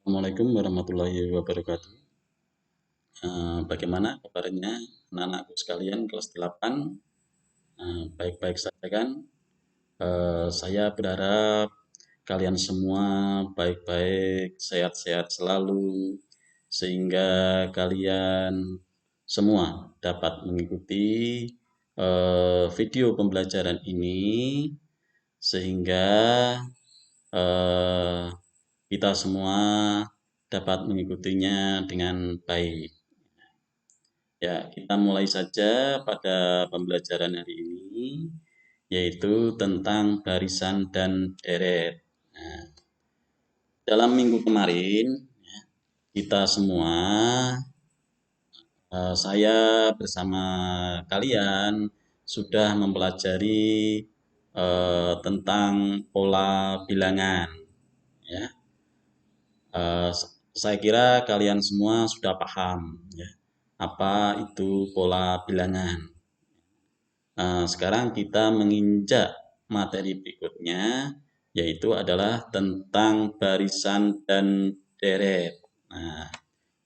Assalamualaikum warahmatullahi wabarakatuh. Bagaimana kabarnya anak-anakku sekalian kelas 8? Baik-baik saja kan? Saya berharap kalian semua baik-baik, sehat-sehat selalu, sehingga kalian semua dapat mengikuti video pembelajaran ini, sehingga eh, kita semua dapat mengikutinya dengan baik. Ya, kita mulai saja pada pembelajaran hari ini, yaitu tentang barisan dan deret. Nah, dalam minggu kemarin, kita semua, saya bersama kalian sudah mempelajari tentang pola bilangan. Ya, Eh, saya kira kalian semua sudah paham ya, apa itu pola bilangan. Sekarang kita menginjak materi berikutnya, yaitu adalah tentang barisan dan deret. Nah,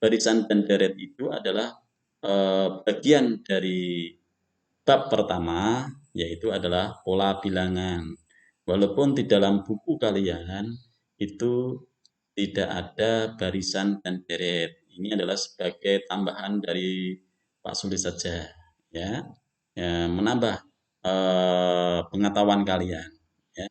barisan dan deret itu adalah bagian dari bab pertama, yaitu adalah pola bilangan. Walaupun di dalam buku kalian itu tidak ada barisan dan deret. Ini adalah sebagai tambahan dari Pak Suli saja, ya, ya menambah pengetahuan kalian. Ya.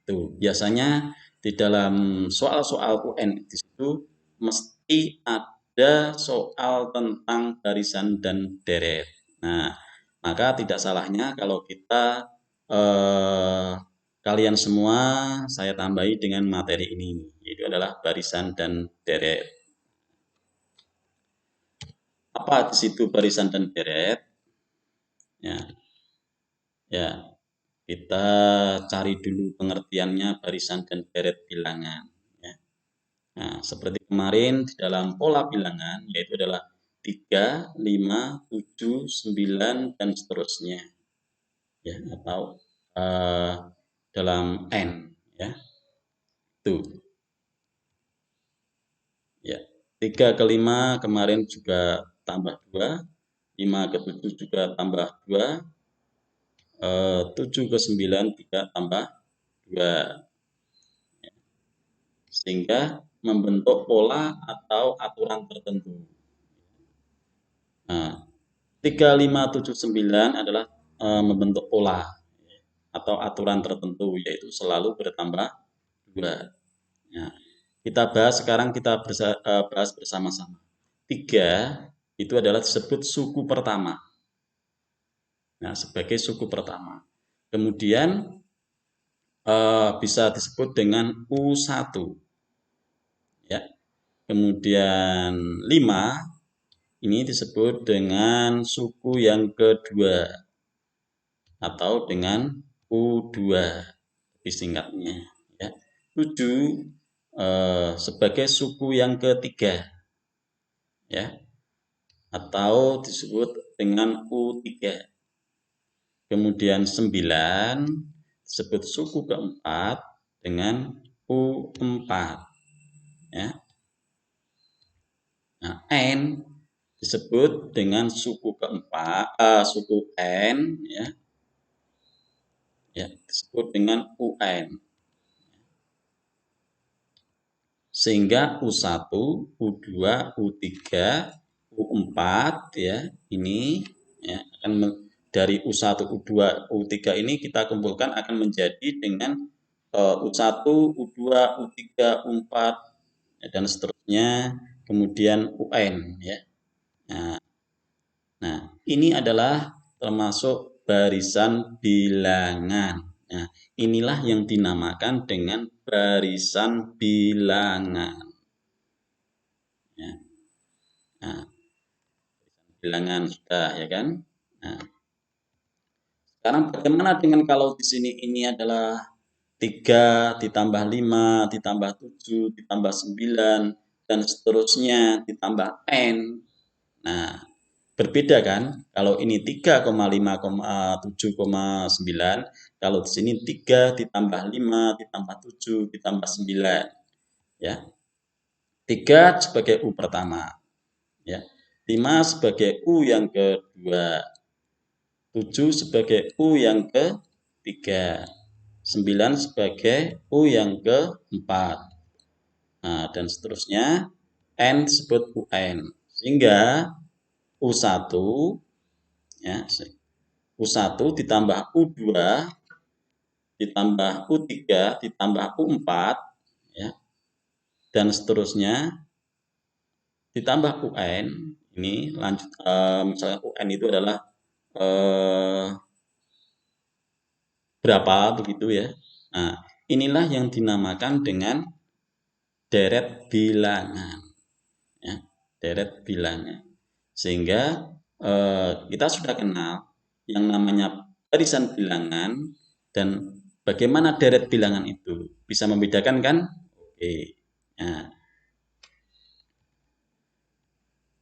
Itu biasanya di dalam soal-soal UN di situ mesti ada soal tentang barisan dan deret. Nah, maka tidak salahnya kalau kita eh, kalian semua saya tambahi dengan materi ini, yaitu adalah barisan dan deret. Apa di situ barisan dan deret? Ya, ya, kita cari dulu pengertiannya barisan dan deret bilangan. Ya. Nah, seperti kemarin di dalam pola bilangan, yaitu adalah 3, 5, 7, 9, dan seterusnya. Ya, atau eh, dalam N. Ya, itu. Ya, 3 ke 5 kemarin juga tambah 2, 5 ke 7 juga tambah 2, 7 ke 9 juga tambah 2. Sehingga membentuk pola atau aturan tertentu. Nah, 3, 5, 7, 9 adalah membentuk pola atau aturan tertentu, yaitu selalu bertambah 2. Nah, kita bahas sekarang, kita bahas bersama-sama. 3 itu adalah disebut suku pertama. Nah, sebagai suku pertama. Kemudian bisa disebut dengan U1. Ya. Kemudian 5 ini disebut dengan suku yang kedua atau dengan U2 singkatnya. Ya. 7 sebagai suku yang ketiga, ya, atau disebut dengan U3. Kemudian 9 disebut suku keempat dengan U4. Ya. Nah, N disebut dengan suku keempat, suku N, ya, ya disebut dengan UN. Sehingga U1, U2, U3, U4 ya, ini ya akan dari U1, U2, U3 ini kita kumpulkan akan menjadi dengan U1, U2, U3, U4 ya, dan seterusnya, kemudian UN ya. Nah, ini adalah termasuk barisan bilangan. Nah, inilah yang dinamakan dengan barisan bilangan. Ya. Nah, bilangan sudah ya kan? Nah, sekarang bagaimana dengan kalau di sini ini adalah 3 ditambah 5 ditambah 7 ditambah 9 dan seterusnya ditambah N. Nah, berbeda kan? Kalau ini 3,5,7,9, kalau di sini 3 ditambah 5 ditambah 7 ditambah 9. Ya. 3 sebagai U pertama, ya. 5 sebagai U yang kedua, 7 sebagai U yang ketiga, 9 sebagai U yang keempat. Nah, dan seterusnya N disebut UN. Sehingga U1 ya, U1 ditambah U2 ditambah U3 ditambah U4 ya, dan seterusnya ditambah UN. Ini lanjut misalnya UN itu adalah berapa begitu ya. Nah, inilah yang dinamakan dengan deret bilangan ya, deret bilangan. Sehingga kita sudah kenal yang namanya barisan bilangan dan bagaimana deret bilangan itu. Bisa membedakan kan? Oke. Nah,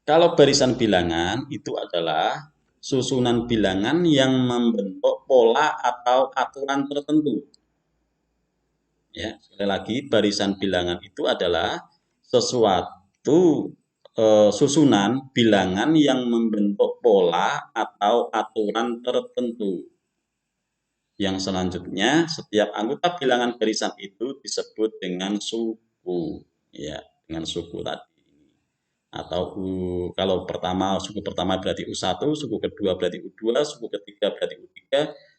kalau barisan bilangan itu adalah susunan bilangan yang membentuk pola atau aturan tertentu. Ya, sekali lagi barisan bilangan itu adalah sesuatu susunan bilangan yang membentuk pola atau aturan tertentu. Yang selanjutnya, setiap anggota bilangan barisan itu disebut dengan suku, ya, dengan suku tadi. Atau kalau suku pertama berarti U1, suku kedua berarti U2, suku ketiga berarti U3,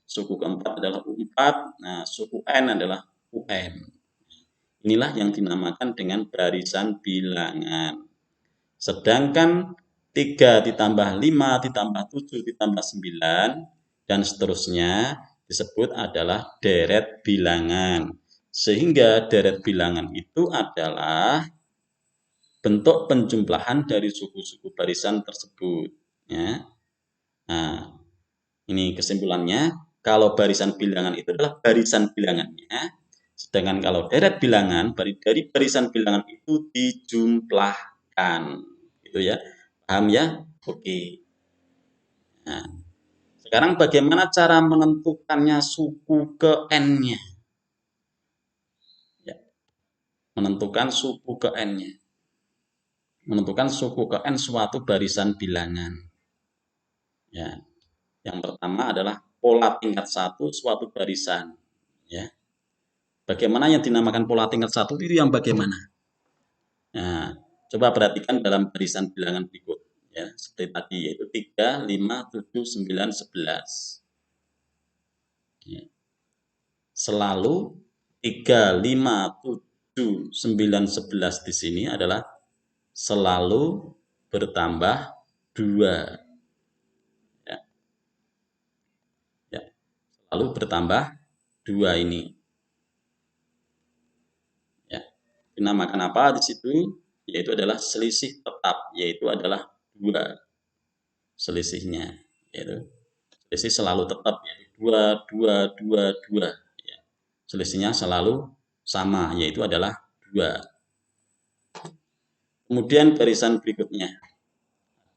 suku keempat adalah U4, nah suku N adalah UN. Inilah yang dinamakan dengan barisan bilangan. Sedangkan 3 ditambah 5 ditambah 7 ditambah 9 dan seterusnya disebut adalah deret bilangan. Sehingga deret bilangan itu adalah bentuk penjumlahan dari suku-suku barisan tersebut. Ya. Nah, ini kesimpulannya. Kalau barisan bilangan itu adalah barisan bilangannya. Sedangkan kalau deret bilangan, dari barisan bilangan itu dijumlahkan. Gitu ya. Paham ya? Oke. Nah, sekarang bagaimana cara menentukannya suku ke N-nya? Ya, menentukan suku ke N-nya. Menentukan suku ke N suatu barisan bilangan. Ya. Yang pertama adalah pola tingkat 1 suatu barisan. Ya. Bagaimana yang dinamakan pola tingkat 1 itu yang bagaimana? Nah, coba perhatikan dalam barisan bilangan berikut. Ya, seperti tadi yaitu 3, 5, 7, 9, 11. Ya. Selalu 3, 5, 7, 9, 11 di sini adalah selalu bertambah 2. Ya. Ya. Selalu bertambah 2 ini. Ya. Dinamakan apa di situ? Yaitu adalah selisih tetap, yaitu adalah 2 selisihnya. Yaitu selisih selalu tetap, yaitu 2, 2, 2, 2. Ya. Selisihnya selalu sama, yaitu adalah 2. Kemudian barisan berikutnya.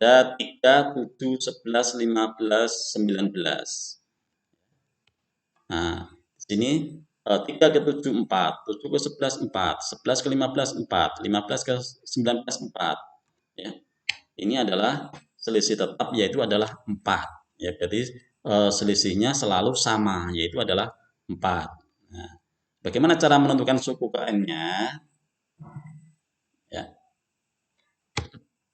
Ada 3, 7, 11, 15, 19. Nah, di sini 3 ke 7, 4, 7 ke 11, 4, 11 ke 15, 4, 15 ke 19, 4. Ya. Ini adalah selisih tetap, yaitu adalah 4. Ya, berarti selisihnya selalu sama, yaitu adalah 4. Nah, bagaimana cara menentukan suku ke N-nya? Ya.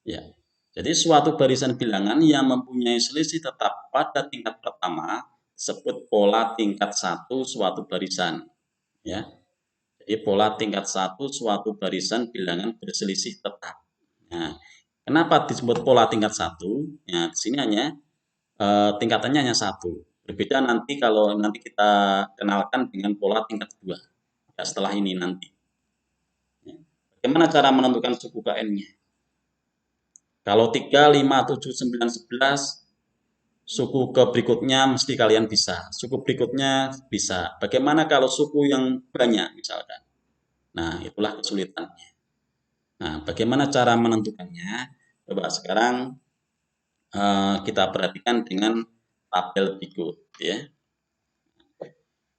Ya. Jadi suatu barisan bilangan yang mempunyai selisih tetap pada tingkat pertama disebut pola tingkat 1 suatu barisan. Ya. Jadi pola tingkat 1 suatu barisan bilangan berselisih tetap. Nah, kenapa disebut pola tingkat 1? Ya, di sini hanya tingkatannya hanya 1. Berbeda nanti kalau nanti kita kenalkan dengan pola tingkat 2. Ya, setelah ini nanti. Ya. Bagaimana cara menentukan suku KN-nya? Kalau 3, 5, 7, 9, 11, suku ke berikutnya mesti kalian bisa. Suku berikutnya bisa. Bagaimana kalau suku yang banyak misalkan? Nah, itulah kesulitannya. Nah, bagaimana cara menentukannya? Coba sekarang kita perhatikan dengan tabel berikut. Ya.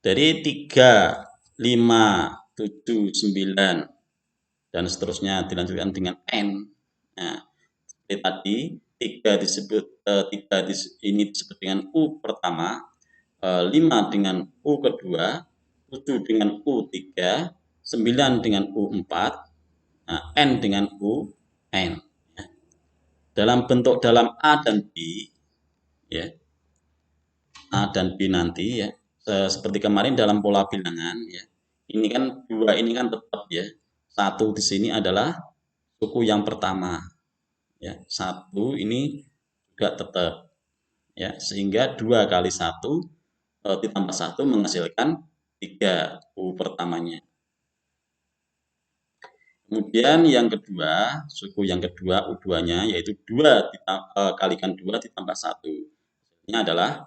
Dari 3, 5, 7, 9, dan seterusnya dilanjutkan dengan N. Nah, seperti tadi, 3 disebut ini disebut dengan U pertama, 5 dengan U kedua, 7 dengan U3, 9 dengan U4, nah, N dengan UN. Dalam bentuk dalam A dan B, ya, A dan B nanti ya, seperti kemarin dalam pola bilangan ya. Ini kan dua ini kan tetap ya. Satu di sini adalah suku yang pertama ya. Satu ini juga tetap ya, sehingga 2 kali 1 ditambah 1 menghasilkan 3 U pertamanya. Kemudian yang kedua, suku yang kedua U2-nya yaitu 2 kalikan 2 ditambah 1. Ini adalah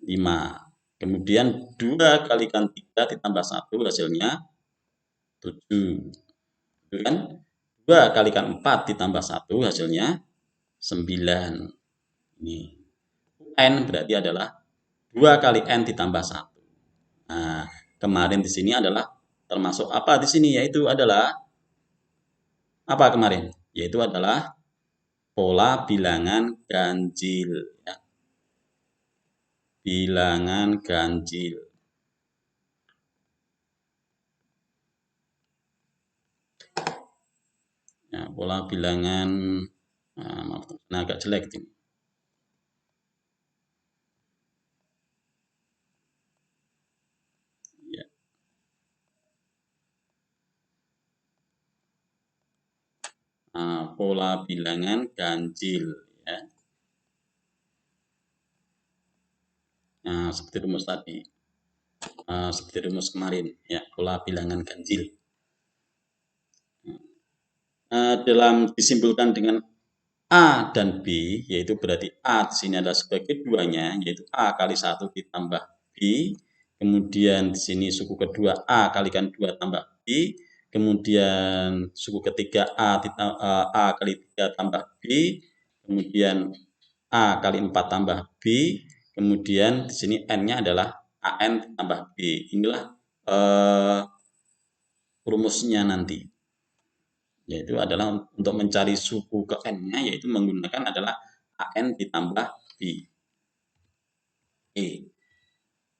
5. Kemudian 2 kalikan 3 ditambah 1 hasilnya 7. Kemudian 2 kalikan 4 ditambah 1 hasilnya 9. Ini N berarti adalah 2 kali N ditambah 1. Nah, kemarin di sini adalah termasuk apa di sini, yaitu adalah apa kemarin? Yaitu adalah pola bilangan ganjil ya. Bilangan ganjil. Ya, pola bilangan agak jelek ini. Ya. Pola bilangan ganjil ya. Nah, seperti rumus tadi. Seperti rumus kemarin ya, pola bilangan ganjil. Dalam disimpulkan dengan A dan B, yaitu berarti A di sini adalah sebagai duanya, yaitu A kali 1 ditambah B. Kemudian di sini suku kedua A kalikan 2 tambah B. Kemudian suku ketiga A kali 3 tambah B. Kemudian A kali 4 tambah B. Kemudian di sini N-nya adalah AN tambah B. Inilah rumusnya nanti. Yaitu adalah untuk mencari suku ke N-nya, yaitu menggunakan adalah AN ditambah B. Oke.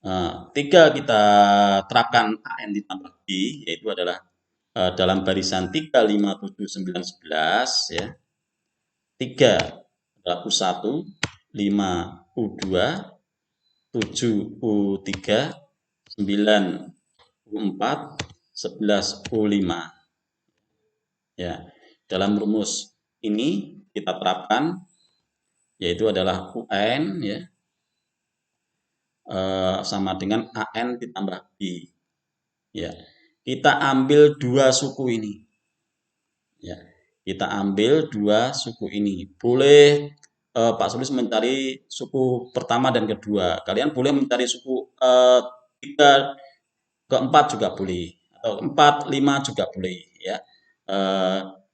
3 kita terapkan AN ditambah B, yaitu adalah dalam barisan 3, 5, 7, 9, 11 ya. 3 adalah U1, 5 U2, 7 U3, 9 U4, 11 U5. Ya, dalam rumus ini kita terapkan yaitu adalah UN ya, sama dengan AN ditambah B. Ya, kita ambil dua suku ini. Ya, kita ambil dua suku ini. Boleh Pak Sulis mencari suku pertama dan kedua. Kalian boleh mencari suku 3 ke 4 juga boleh, atau 4, 5 juga boleh ya.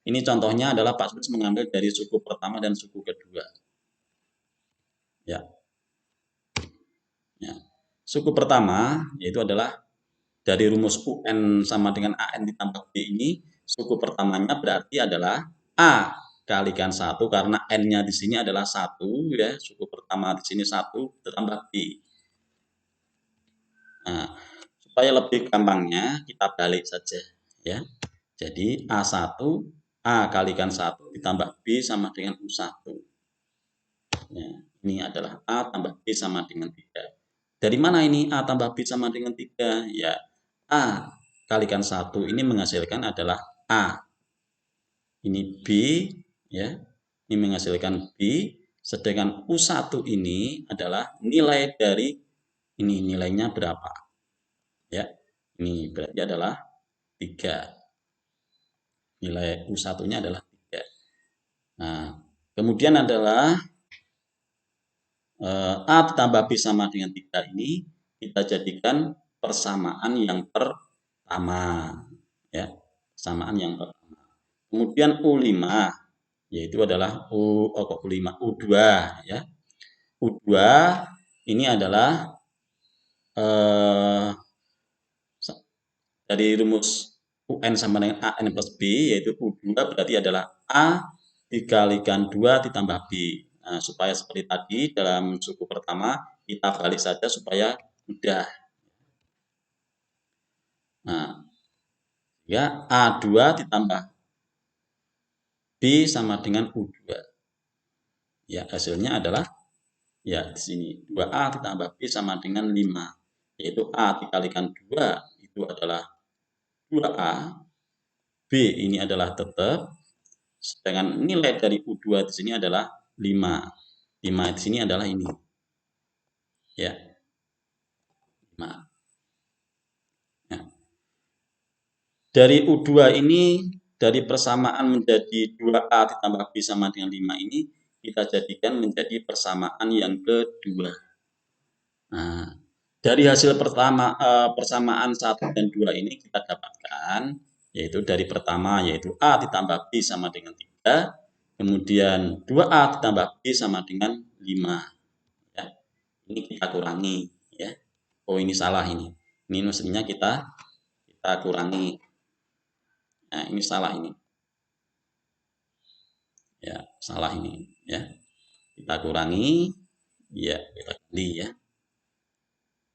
Ini contohnya adalah Pak Sulis mengambil dari suku pertama dan suku kedua. Ya. Ya. Suku pertama yaitu adalah dari rumus UN sama dengan AN ditambah B ini, suku pertamanya berarti adalah A kalikan 1 karena N-nya di sini adalah 1 ya, suku pertama di sini 1 ditambah B. Nah, supaya lebih gampangnya kita balik saja ya. Jadi A1 A kalikan 1 ditambah B sama dengan U1. Ya, ini adalah A tambah B sama dengan 3. Dari mana ini A tambah B sama dengan 3? Ya, A kalikan 1 ini menghasilkan adalah A. Ini B, ya. Ini menghasilkan B, sedangkan U1 ini adalah nilai dari ini, nilainya berapa? Ya, ini berarti adalah 3. Nilai U1-nya adalah 3. Nah, kemudian adalah A ditambah B sama dengan 3 ini kita jadikan persamaan yang pertama ya, persamaan yang pertama. Kemudian U5 yaitu adalah U5 U2 ya. U2 ini adalah dari rumus UN sama dengan AN plus B, yaitu U2 berarti adalah A dikalikan 2 ditambah B. Nah, supaya seperti tadi dalam suku pertama, kita balik saja supaya mudah. Nah, ya A2 ditambah B sama dengan U2. Ya, hasilnya adalah ya di sini 2A ditambah B sama dengan 5. Yaitu A dikalikan 2 itu adalah 2A, B ini adalah tetap, sedangkan nilai dari U2 di sini adalah 5. 5 di sini adalah ini. Ya, 5. Ya. Dari U2 ini, dari persamaan menjadi 2A ditambah B sama dengan 5 ini, kita jadikan menjadi persamaan yang kedua. Nah, dari hasil persamaan 1 dan 2 ini kita dapatkan, yaitu dari pertama, yaitu A ditambah B sama dengan 3, kemudian 2A ditambah B sama dengan 5. Ya. Ini kita kurangi. Ya. Oh, ini salah ini. Ini mestinya kita kurangi. Nah, ini salah ini. Ya, salah ini. Ya. Kita kurangi. Ya, kita ganti ya.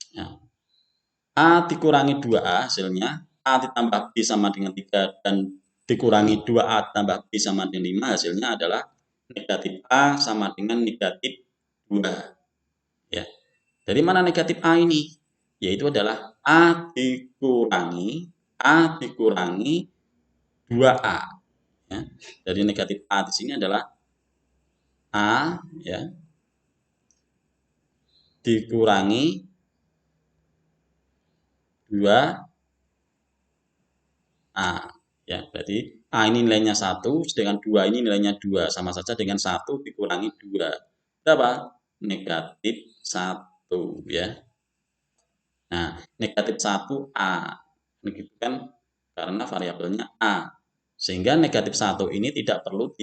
Nah, A dikurangi 2A hasilnya, A ditambah B sama dengan 3 dan dikurangi 2A tambah B sama dengan 5 hasilnya adalah negatif A sama dengan negatif 2. Ya. Dari mana negatif A ini? Yaitu adalah A dikurangi 2A. Ya. Jadi negatif A di sini adalah A ya dikurangi 2A. Ya, berarti A ini nilainya 1, sedangkan 2 ini nilainya 2. Sama saja dengan 1 dikurangi 2. Berapa? Negatif 1. Ya. Nah, negatif 1 A. Ini kan karena variabelnya A. Sehingga negatif 1 ini tidak perlu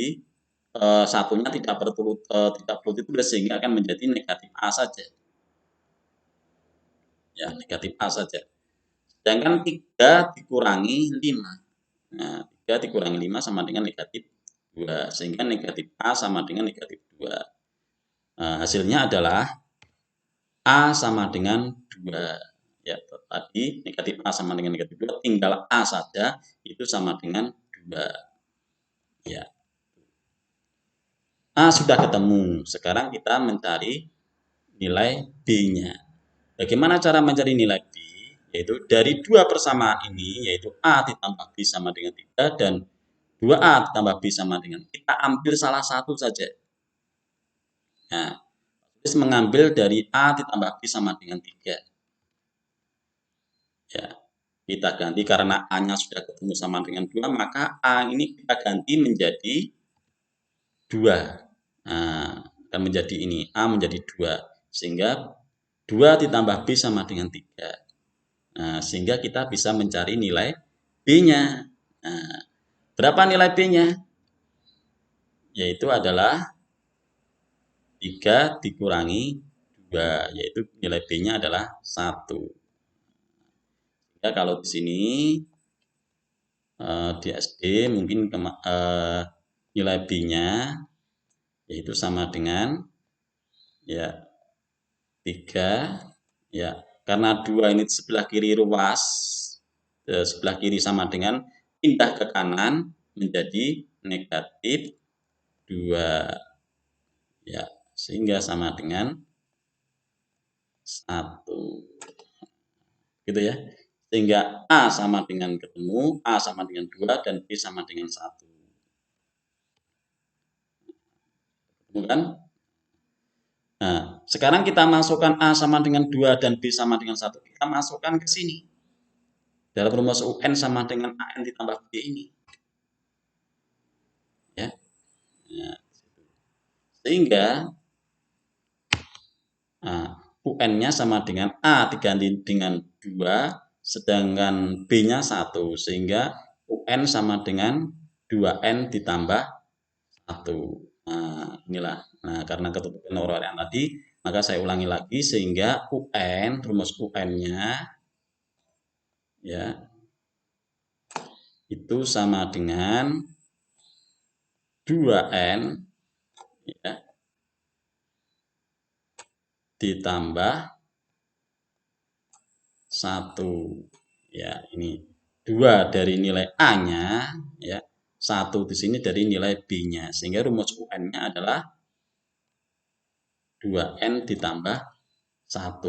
satunya tidak perlu ditulis, sehingga akan menjadi negatif A saja. Ya, negatif A saja. Sedangkan 3 dikurangi 5. Nah, 3 dikurangi 5 sama dengan negatif 2. Sehingga negatif A sama dengan negatif 2. Nah, hasilnya adalah A sama dengan 2. Ya, tadi negatif A sama dengan negatif 2. Tinggal A saja, itu sama dengan 2. Ya. A sudah ketemu. Sekarang kita mencari nilai B-nya. Bagaimana cara mencari nilai B? Yaitu dari dua persamaan ini, yaitu A ditambah B sama dengan 3 dan 2A ditambah B sama dengan, kita ambil salah satu saja. Nah, terus mengambil dari A ditambah B sama dengan 3. Ya, kita ganti karena A-nya sudah ketemu sama dengan 2, maka A ini kita ganti menjadi 2. Nah, akan menjadi ini, A menjadi 2. Sehingga 2 ditambah B sama dengan 3. Nah, sehingga kita bisa mencari nilai B-nya. Nah, berapa nilai B-nya? Yaitu adalah 3 dikurangi 2, yaitu nilai B-nya adalah 1. Ya, kalau di sini di SD mungkin nilai B-nya yaitu sama dengan ya 3 ya, karena 2 ini sebelah kiri ruas, sebelah kiri sama dengan pindah ke kanan menjadi negatif 2 ya, sehingga sama dengan 1 gitu ya, sehingga A sama dengan ketemu, A sama dengan 2 dan B sama dengan 1. Bukan? Nah, sekarang kita masukkan A sama dengan 2 dan B sama dengan 1. Kita masukkan ke sini. Dalam rumus UN sama dengan AN ditambah B ini. Ya. Nah, sehingga UN-nya sama dengan A diganti dengan 2, sedangkan B-nya 1. Sehingga UN sama dengan 2N ditambah 1. Nah, inilah. Nah, karena ketutupan uraian tadi, maka saya ulangi lagi sehingga UN, rumus UN-nya ya itu sama dengan 2N ya, ditambah 1. Ya, ini 2 dari nilai A-nya ya, 1 di sini dari nilai B-nya. Sehingga rumus UN-nya adalah 2N ditambah 1.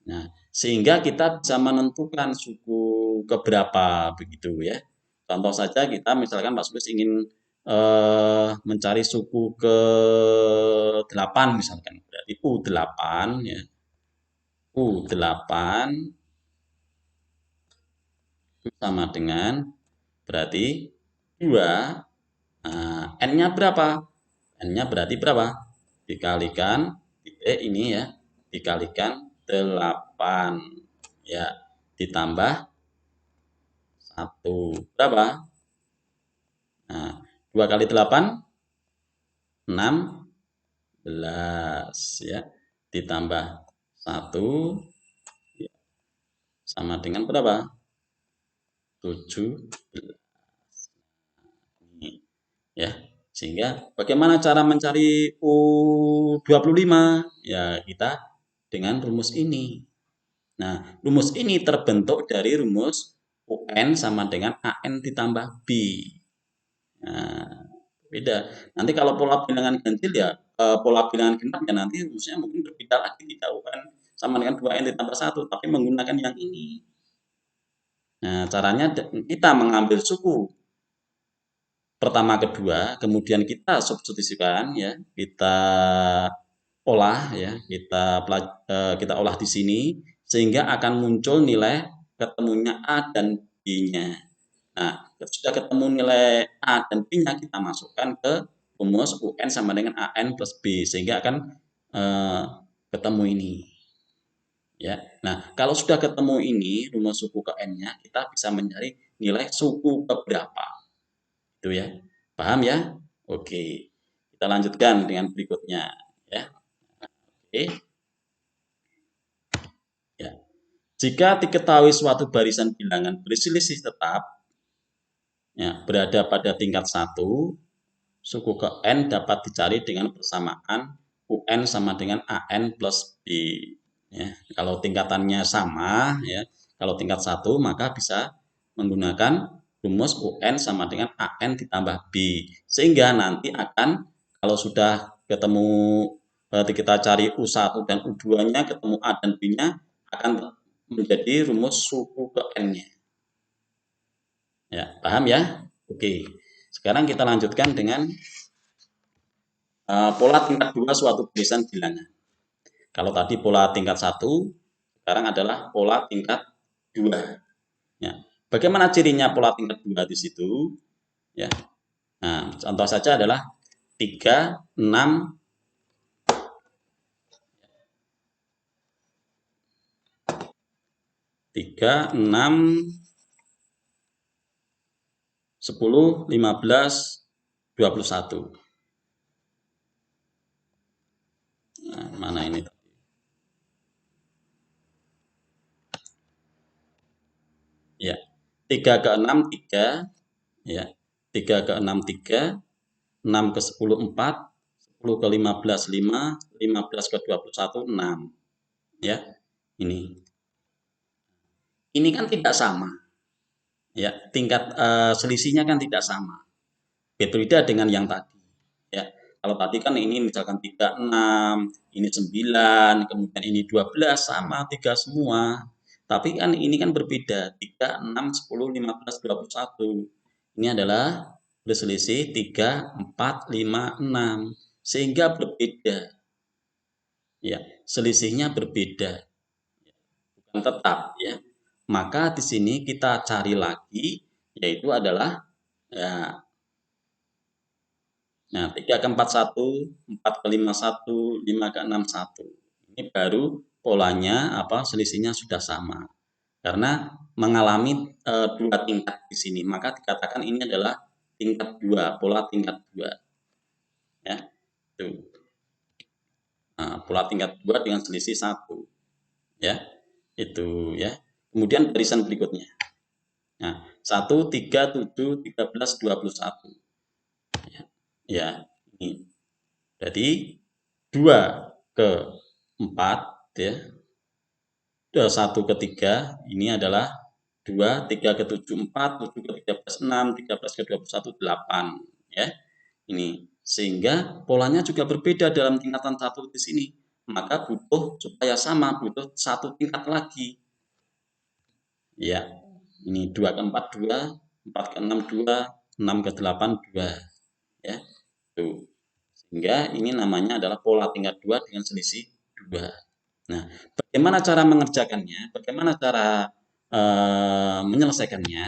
Nah, sehingga kita bisa menentukan suku keberapa begitu ya. Contoh saja kita misalkan Pak Sulis ingin mencari suku ke-8 misalkan. Berarti U8 ya. U8 sama dengan berarti 2. Nah, N-nya berapa? N-nya berarti berapa? Dikalikan titik ini ya, dikalikan 8 ya, ditambah 1. Berapa? Nah, 2 kali 8 16 ya, ditambah 1 ya, sama dengan berapa? 17 ya. Sehingga bagaimana cara mencari U25? Ya, kita dengan rumus ini. Nah, rumus ini terbentuk dari rumus UN sama dengan AN ditambah B. Nah, beda. Nanti kalau pola bilangan ganjil ya, pola bilangan genap ya nanti rumusnya mungkin berbeda lagi, tidak UN sama dengan 2N ditambah 1, tapi menggunakan yang ini. Nah, caranya kita mengambil suku pertama kedua, kemudian kita substitusikan ya, kita olah ya, kita olah di sini sehingga akan muncul nilai ketemunya A dan B-nya. Nah, sudah ketemu nilai A dan B-nya, kita masukkan ke rumus UN sama dengan AN plus B sehingga akan ketemu ini. Ya. Nah, kalau sudah ketemu ini rumus suku ke N-nya, kita bisa mencari nilai suku ke berapa. Itu ya. Paham ya? Oke. Kita lanjutkan dengan berikutnya ya. Oke. Ya. Jika diketahui suatu barisan bilangan berselisih tetap ya, berada pada tingkat 1, suku ke N dapat dicari dengan persamaan UN sama dengan AN plus B. Ya, kalau tingkatannya sama, ya, kalau tingkat 1 maka bisa menggunakan rumus UN sama dengan AN ditambah B. Sehingga nanti akan kalau sudah ketemu berarti kita cari U1 dan U2-nya ketemu A dan B-nya akan menjadi rumus suku ke N-nya. Ya, paham ya? Oke. Sekarang kita lanjutkan dengan pola tingkat 2 suatu barisan bilangan. Kalau tadi pola tingkat 1, sekarang adalah pola tingkat 2. Ya. Bagaimana cirinya pola tingkat 2 di situ? Ya. Nah, contoh saja adalah 3, 6, 3, 6, 10, 15, 21. Nah, mana ini? Ya. 3 ke 6, 3. Ya. 3 ke 6, 3. 6 ke 10, 4. 10 ke 15, 5. 15 ke 21, 6. Ya. Ini kan tidak sama. Ya, tingkat selisihnya kan tidak sama. Berbeda dengan yang tadi. Ya, kalau tadi kan ini misalkan 36, ini 9, kemudian ini 12 sama 3 semua. Tapi kan ini kan berbeda, 3, 6, 10, 15, 21. Ini adalah berselisih 3, 4, 5, 6. Sehingga berbeda. Ya, selisihnya berbeda. Bukan tetap ya. Maka di sini kita cari lagi yaitu adalah ya, nah 3 ke 4 1, 4 ke 5 1, 5 ke 6 1. Ini baru polanya selisihnya sudah sama. Karena mengalami dua tingkat di sini, maka dikatakan ini adalah tingkat 2, pola tingkat 2. Ya. Tuh. Nah, pola tingkat 2 dengan selisih 1. Ya. Itu ya. Kemudian barisan berikutnya. Nah, 1, 3, 7, 13, 21. Ya, ini. Jadi 2 ke 4 ya. 1 ke 3 ini adalah 2, 3 ke 7, 4, 7 ke 13, 6, 13 ke 21, 8 ya. Ini sehingga polanya juga berbeda dalam tingkatan 1 di sini. Maka butuh supaya sama butuh 1 tingkat lagi. Ya. Ini 2 ke 4 2, 4 ke 6 2, 6 ke 8 2 ya. Tuh. Sehingga ini namanya adalah pola tingkat 2 dengan selisih 2. Nah, bagaimana cara mengerjakannya? Bagaimana cara menyelesaikannya?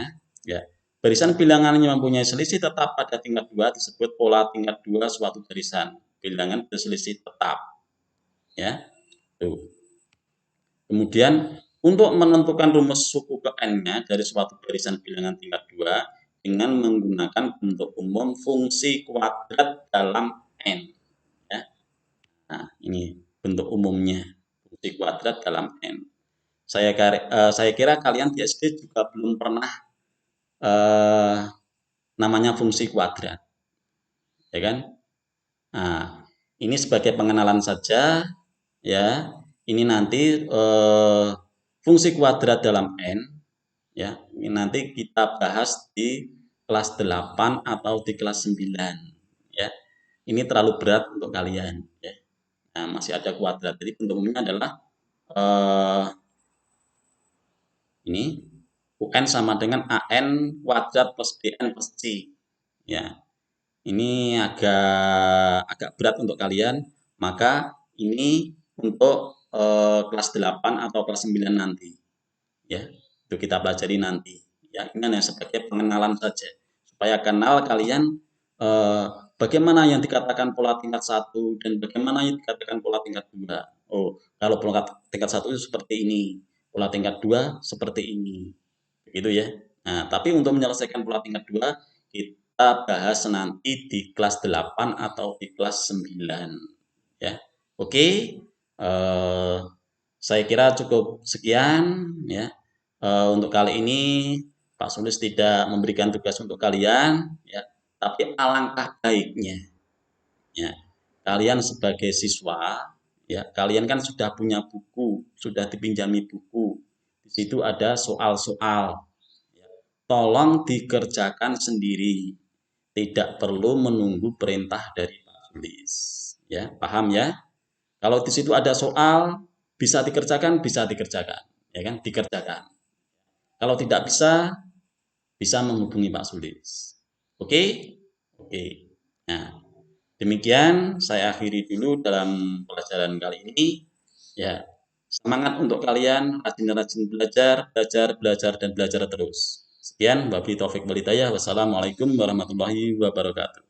Ya, barisan bilangan yang mempunyai selisih tetap pada tingkat 2 disebut pola tingkat 2 suatu barisan. Bilangan berselisih tetap. Ya. Tuh. Kemudian untuk menentukan rumus suku ke n-nya dari suatu barisan bilangan tingkat 2 dengan menggunakan bentuk umum fungsi kuadrat dalam n. Ya. Nah, ini bentuk umumnya, fungsi kuadrat dalam n. Saya kira kalian di SD juga belum pernah namanya fungsi kuadrat, ya kan? Nah, ini sebagai pengenalan saja, ya. Ini nanti fungsi kuadrat dalam n, ya. Ini nanti kita bahas di kelas 8 atau di kelas 9, ya. Ini terlalu berat untuk kalian, ya. Nah, masih ada kuadrat. Jadi bentuk umumnya adalah ini UN sama dengan AN kuadrat plus BN plus C. Ya, ini agak berat untuk kalian. Maka ini untuk kelas 8 atau kelas 9 nanti. Ya, itu kita pelajari nanti. Ya, ini hanya sebagai pengenalan saja. Supaya kenal kalian bagaimana yang dikatakan pola tingkat 1 dan bagaimana yang dikatakan pola tingkat 2. Oh, kalau pola tingkat 1 itu seperti ini. Pola tingkat 2 seperti ini. Begitu ya. Nah, tapi untuk menyelesaikan pola tingkat 2 kita bahas nanti di kelas 8 atau di kelas 9 ya. Oke. Saya kira cukup sekian ya. Untuk kali ini Pak Sulis tidak memberikan tugas untuk kalian ya, tapi alangkah baiknya ya kalian sebagai siswa ya, kalian kan sudah punya buku, sudah dipinjami buku. Di situ ada soal-soal. Tolong dikerjakan sendiri. Tidak perlu menunggu perintah dari Pak Sulis. Ya, paham ya? Kalau di situ ada soal, bisa dikerjakan, ya kan? Dikerjakan. Kalau tidak bisa menghubungi Pak Sulis. Oke? Oke. Nah, demikian saya akhiri dulu dalam pelajaran kali ini. Ya, semangat untuk kalian, rajin-rajin belajar, dan belajar terus. Sekian, wabillahi taufik walhidayah. Wassalamualaikum warahmatullahi wabarakatuh.